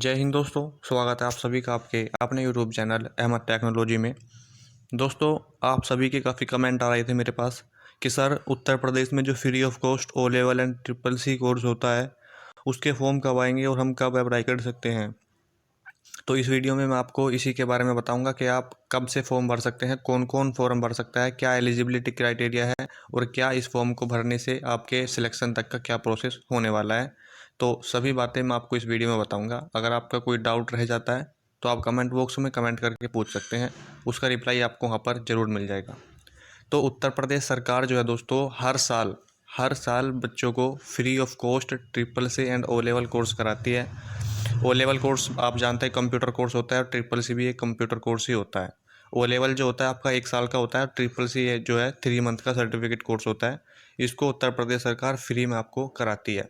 जय हिंद दोस्तों। स्वागत है आप सभी का आपके अपने यूट्यूब चैनल अहमद टेक्नोलॉजी में। दोस्तों, आप सभी के काफ़ी कमेंट आ रहे थे मेरे पास कि सर उत्तर प्रदेश में जो free of cost O level and triple C course होता है उसके फॉर्म कब आएंगे और हम कब अप्लाई कर सकते हैं। तो इस वीडियो में मैं आपको इसी के बारे में बताऊंगा कि आप कब से फॉर्म भर सकते हैं, कौन कौन फॉर्म भर सकता है, क्या एलिजिबिलिटी क्राइटेरिया है और क्या इस फॉर्म को भरने से आपके सिलेक्शन तक का क्या प्रोसेस होने वाला है। तो सभी बातें मैं आपको इस वीडियो में बताऊंगा। अगर आपका कोई डाउट रह जाता है तो आप कमेंट बॉक्स में कमेंट करके पूछ सकते हैं, उसका रिप्लाई आपको वहाँ पर ज़रूर मिल जाएगा। तो उत्तर प्रदेश सरकार जो है दोस्तों हर साल बच्चों को free of cost triple C and O level course कराती है। ओ लेवल कोर्स आप जानते हैं कंप्यूटर कोर्स होता है और ट्रिपल सी भी एक कंप्यूटर कोर्स ही होता है। ओ लेवल जो होता है आपका 1 साल का होता है और ट्रिपल सी जो है 3 मंथ का सर्टिफिकेट कोर्स होता है। इसको उत्तर प्रदेश सरकार फ्री में आपको कराती है।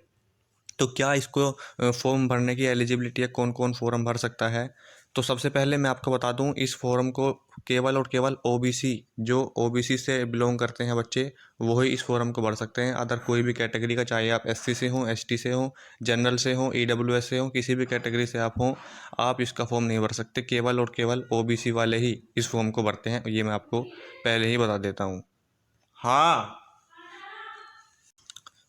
तो क्या इसको फॉर्म भरने की एलिजिबिलिटी है, कौन कौन फॉर्म भर सकता है। तो सबसे पहले मैं आपको बता दूं, इस फॉर्म को केवल और केवल ओबीसी, जो ओबीसी से बिलोंग करते हैं बच्चे, वही इस फॉर्म को भर सकते हैं। अदर कोई भी कैटेगरी का, चाहे आप एससी से हों, एसटी से हों, जनरल से हों, ईडब्ल्यूएस से हों, किसी भी कैटेगरी से आप हों, आप इसका फॉर्म नहीं भर सकते। केवल और केवल ओबीसी वाले ही इस फॉर्म को भरते हैं, ये मैं आपको पहले ही बता देता हूँ। हाँ,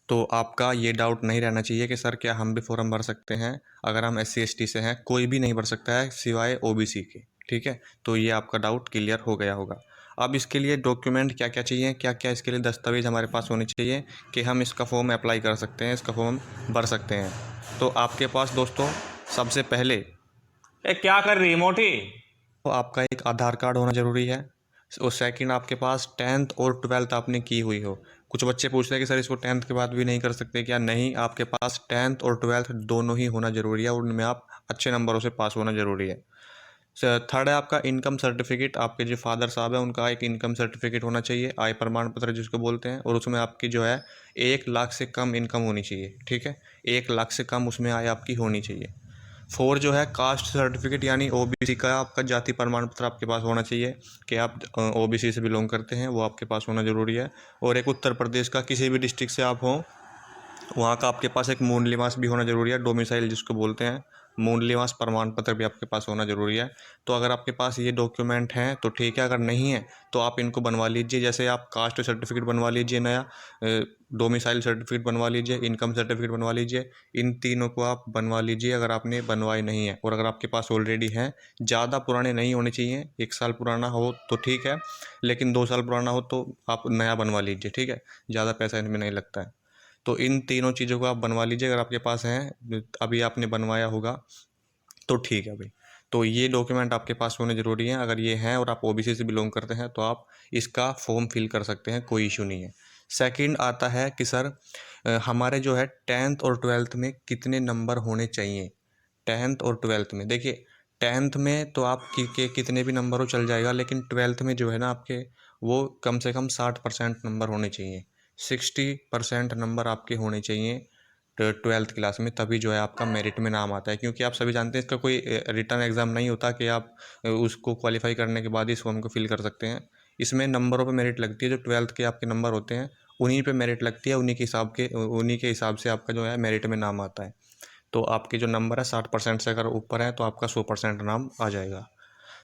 तो आपका ये डाउट नहीं रहना चाहिए कि सर क्या हम भी फॉर्म भर सकते हैं। अगर हम एससी एसटी से हैं, कोई भी नहीं भर सकता है सिवाय ओबीसी के। ठीक है, तो ये आपका डाउट क्लियर हो गया होगा। अब इसके लिए डॉक्यूमेंट क्या क्या चाहिए, क्या क्या इसके लिए दस्तावेज हमारे पास होने चाहिए कि हम इसका फॉर्म अप्लाई कर सकते हैं, इसका फॉर्म भर सकते हैं। तो आपके पास दोस्तों सबसे पहले क्या कर रही है मोटी। तो आपका एक आधार कार्ड होना ज़रूरी है और सेकंड आपके पास 10th और 12th आपने की हुई हो। कुछ बच्चे पूछते हैं कि सर इसको 10th के बाद भी नहीं कर सकते क्या। नहीं, आपके पास 10th और 12th दोनों ही होना ज़रूरी है और उनमें आप अच्छे नंबरों से पास होना ज़रूरी है। थर्ड है आपका इनकम सर्टिफिकेट। आपके जो फादर साहब हैं उनका एक इनकम सर्टिफिकेट होना चाहिए, आय प्रमाण पत्र जिसको बोलते हैं, और उसमें आपकी जो है 1 लाख से कम इनकम होनी चाहिए। ठीक है, 1 लाख से कम उसमें आय आपकी होनी चाहिए। फोर जो है कास्ट सर्टिफिकेट, यानी ओबीसी का आपका जाति प्रमाण पत्र आपके पास होना चाहिए कि आप ओबीसी से बिलोंग करते हैं, वो आपके पास होना ज़रूरी है। और एक उत्तर प्रदेश का किसी भी डिस्ट्रिक्ट से आप हों, वहाँ का आपके पास एक मूल निवास भी होना ज़रूरी है, डोमिसाइल जिसको बोलते हैं। मूल निवास प्रमाण पत्र भी आपके पास होना ज़रूरी है। तो अगर आपके पास ये डॉक्यूमेंट हैं तो ठीक है, अगर नहीं है तो आप इनको बनवा लीजिए। जैसे आप कास्ट सर्टिफिकेट बनवा लीजिए नया, डोमिसाइल सर्टिफिकेट बनवा लीजिए, इनकम सर्टिफिकेट बनवा लीजिए। इन तीनों को आप बनवा लीजिए अगर आपने बनवाए नहीं है, और अगर आपके पास ऑलरेडी हैं। ज़्यादा पुराने नहीं होने चाहिए, 1 साल पुराना हो तो ठीक है, लेकिन 2 साल पुराना हो तो आप नया बनवा लीजिए। ठीक है, ज़्यादा पैसा इनमें नहीं लगता है। तो इन तीनों चीज़ों को आप बनवा लीजिए अगर आपके पास हैं, अभी आपने बनवाया होगा तो ठीक है भाई। तो ये डॉक्यूमेंट आपके पास होने ज़रूरी हैं। अगर ये हैं और आप ओबीसी से बिलोंग करते हैं तो आप इसका फॉर्म फिल कर सकते हैं, कोई इशू नहीं है। सेकंड आता है कि सर हमारे जो है 10th और 12th में कितने नंबर होने चाहिए। 10th और 12th में देखिए, 10th में तो आप के कितने भी नंबर हो चल जाएगा, लेकिन 12th में जो है ना आपके, वो कम से कम 60% नंबर होने चाहिए। 60% नंबर आपके होने चाहिए 12th क्लास में, तभी जो है आपका मेरिट में नाम आता है। क्योंकि आप सभी जानते हैं इसका कोई रिटर्न एग्ज़ाम नहीं होता कि आप उसको क्वालिफाई करने के बाद ही इस फॉर्म को फिल कर सकते हैं। इसमें नंबरों पे मेरिट लगती है, जो 12th के आपके नंबर होते हैं उन्हीं पे मेरिट लगती है, उन्हीं के हिसाब से आपका जो है मेरिट में नाम आता है। तो आपके जो नंबर है 60% से अगर ऊपर है तो आपका 100% नाम आ जाएगा।